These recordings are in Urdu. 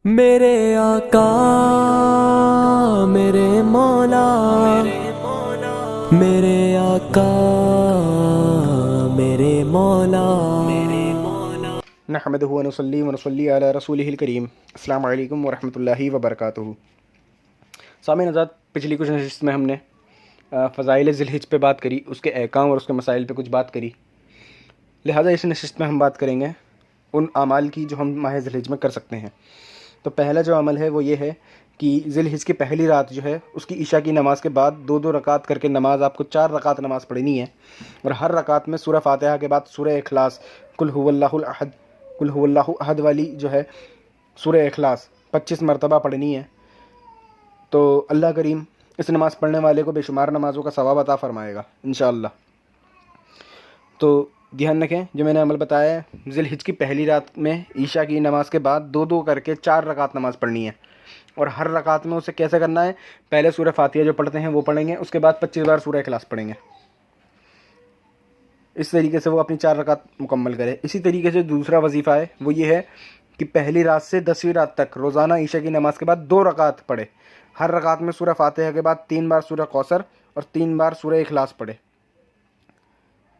میرے آقا میرے مولا، میرے آقا میرے مولا۔ نحمدہ و نصلی علی رسولہ الکریم۔ السلام علیکم ورحمۃ اللہ وبرکاتہ۔ سامعین حضرات، پچھلی کچھ نشست میں ہم نے فضائل ذی الحجہ پہ بات کری، اس کے احکام اور اس کے مسائل پہ کچھ بات کری۔ لہٰذا اس نشست میں ہم بات کریں گے ان اعمال کی جو ہم ماہ ذی الحجہ میں کر سکتے ہیں۔ تو پہلا جو عمل ہے وہ یہ ہے کہ ذی الحجہ کی پہلی رات جو ہے اس کی عشاء کی نماز کے بعد دو رکعت کر کے نماز، آپ کو 4 رکعت نماز پڑھنی ہے، اور ہر رکعت میں سورہ فاتحہ کے بعد سورہ اخلاص، قل هو اللہ احد والی جو ہے سورہ اخلاص 25 مرتبہ پڑھنی ہے۔ تو اللہ کریم اس نماز پڑھنے والے کو بے شمار نمازوں کا ثواب عطا فرمائے گا انشاءاللہ۔ تو دھیان رکھیں، جو میں نے عمل بتایا ہے، ذی الحجہ کی پہلی رات میں عشاء کی نماز کے بعد دو کر کے 4 رکعت نماز پڑھنی ہے، اور ہر رکعت میں اسے کیسے کرنا ہے، پہلے سورہ فاتحہ جو پڑھتے ہیں وہ پڑھیں گے، اس کے بعد 25 بار سورہ اخلاص پڑھیں گے۔ اس طریقے سے وہ اپنی 4 رکعت مکمل کرے۔ اسی طریقے سے دوسرا وظیفہ ہے وہ یہ ہے کہ پہلی رات سے 10ویں رات تک روزانہ عشاء کی نماز کے بعد 2 رکعت پڑھے، ہر رکعت میں سورہ فاتحہ کے بعد 3 بار سورہ کوثر اور 3 بار سورہ اخلاص پڑھے۔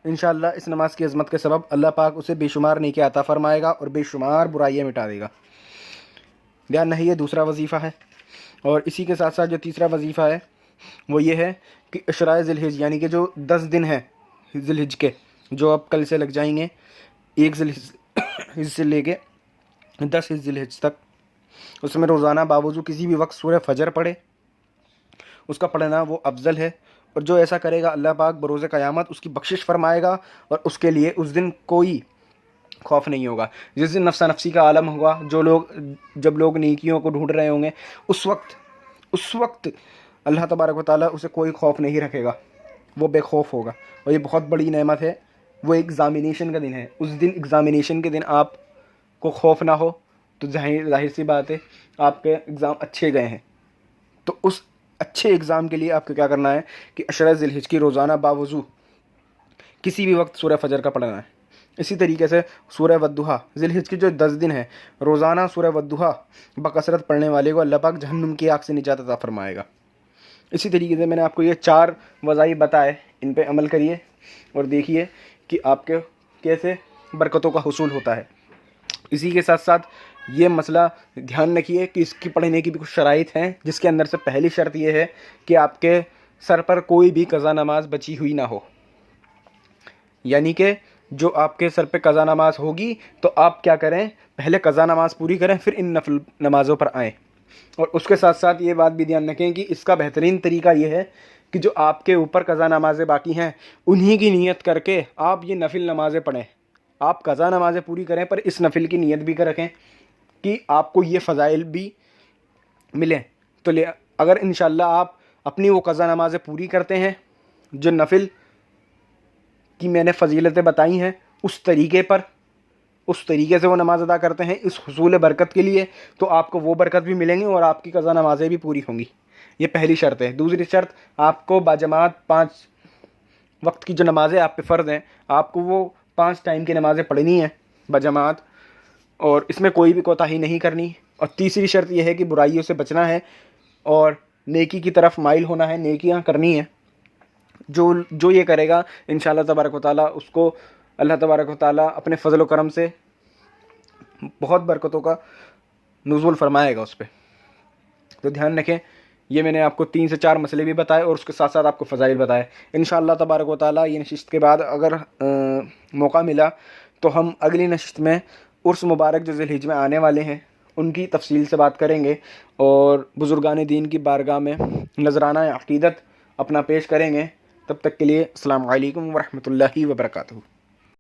انشاءاللہ اس نماز کی عظمت کے سبب اللہ پاک اسے بے شمار نیکی عطا فرمائے گا اور بے شمار برائیاں مٹا دے گا۔ دھیان رہے، یہ دوسرا وظیفہ ہے۔ اور اسی کے ساتھ ساتھ جو تیسرا وظیفہ ہے وہ یہ ہے کہ عشرۂ ذی الحجہ، یعنی کہ جو 10 دن ہیں ذی الحجہ کے، جو اب کل سے لگ جائیں گے، 1 ذی الحجہ سے لے کے 10 ذی الحجہ تک، اس میں روزانہ باوضو کسی بھی وقت سورہ فجر پڑھے، اس کا پڑھنا وہ افضل ہے۔ اور جو ایسا کرے گا اللہ پاک بروز قیامت اس کی بخشش فرمائے گا، اور اس کے لیے اس دن کوئی خوف نہیں ہوگا۔ جس دن نفسا نفسی کا عالم ہوگا، جب لوگ نیکیوں کو ڈھونڈ رہے ہوں گے، اس وقت اللہ تبارک و تعالیٰ اسے کوئی خوف نہیں رکھے گا، وہ بے خوف ہوگا۔ اور یہ بہت بڑی نعمت ہے، وہ ایگزامینیشن کا دن ہے۔ اس دن ایگزامینیشن کے دن آپ کو خوف نہ ہو تو ظاہر سی بات ہے آپ کے ایگزام اچھے گئے ہیں۔ تو اس اچھے ایگزام کے لیے آپ کو کیا کرنا ہے کہ عشرۂ ذی الحجہ کی روزانہ باوضو کسی بھی وقت سورہ فجر کا پڑھنا ہے۔ اسی طریقے سے سورہ والضحیٰ، ذی الحجہ کی جو 10 دن ہیں، روزانہ سورہ والضحیٰ بکثرت پڑھنے والے کو اللہ پاک جہنم کی آگ سے نجات عطا فرمائے گا۔ اسی طریقے سے میں نے آپ کو یہ 4 وظائف بتائے، ان پہ عمل کریے اور دیکھیے کہ آپ کے کیسے برکتوں کا حصول ہوتا ہے۔ اسی کے ساتھ ساتھ یہ مسئلہ دھیان رکھیے کہ اس کی پڑھنے کی بھی کچھ شرائط ہیں، جس کے اندر سے پہلی شرط یہ ہے کہ آپ کے سر پر کوئی بھی قضا نماز بچی ہوئی نہ ہو، یعنی کہ جو آپ کے سر پہ قضا نماز ہوگی تو آپ کیا کریں، پہلے قضا نماز پوری کریں، پھر ان نفل نمازوں پر آئیں۔ اور اس کے ساتھ ساتھ یہ بات بھی دھیان رکھیں کہ اس کا بہترین طریقہ یہ ہے کہ جو آپ کے اوپر قضا نمازیں باقی ہیں انہی کی نیت کر کے آپ یہ نفل نمازیں پڑھیں۔ آپ قضا نمازیں پوری کریں پر اس نفل کی نیت بھی کر رکھیں کہ آپ کو یہ فضائل بھی ملیں۔ تو اگر انشاءاللہ آپ اپنی وہ قضا نمازیں پوری کرتے ہیں، جو نفل کی میں نے فضیلتیں بتائی ہیں، اس طریقے سے وہ نماز ادا کرتے ہیں اس حصول برکت کے لیے، تو آپ کو وہ برکت بھی ملیں گی اور آپ کی قضا نمازیں بھی پوری ہوں گی۔ یہ پہلی شرط ہے۔ دوسری شرط، آپ کو باجماعت 5 وقت کی جو نمازیں آپ پہ فرض ہیں، آپ کو وہ 5 ٹائم کی نمازیں پڑھنی ہیں باجماعت، اور اس میں کوئی بھی کوتاہی نہیں کرنی۔ اور تیسری شرط یہ ہے کہ برائیوں سے بچنا ہے اور نیکی کی طرف مائل ہونا ہے، نیکیاں کرنی ہیں۔ جو یہ کرے گا انشاءاللہ تبارک و تعالیٰ اس کو اللہ تبارک و تعالیٰ اپنے فضل و کرم سے بہت برکتوں کا نزول فرمائے گا اس پہ۔ تو دھیان رکھیں، یہ میں نے آپ کو 3 سے 4 مسئلے بھی بتائے اور اس کے ساتھ ساتھ آپ کو فضائل بتائے۔ انشاءاللہ تبارک و تعالیٰ یہ نشست کے بعد اگر موقع ملا تو ہم اگلی نشست میں عرس مبارک جو ذی الحجہ میں آنے والے ہیں ان کی تفصیل سے بات کریں گے، اور بزرگان دین کی بارگاہ میں نذرانہ عقیدت اپنا پیش کریں گے۔ تب تک کے لیے السلام علیکم ورحمۃ اللہ وبرکاتہ۔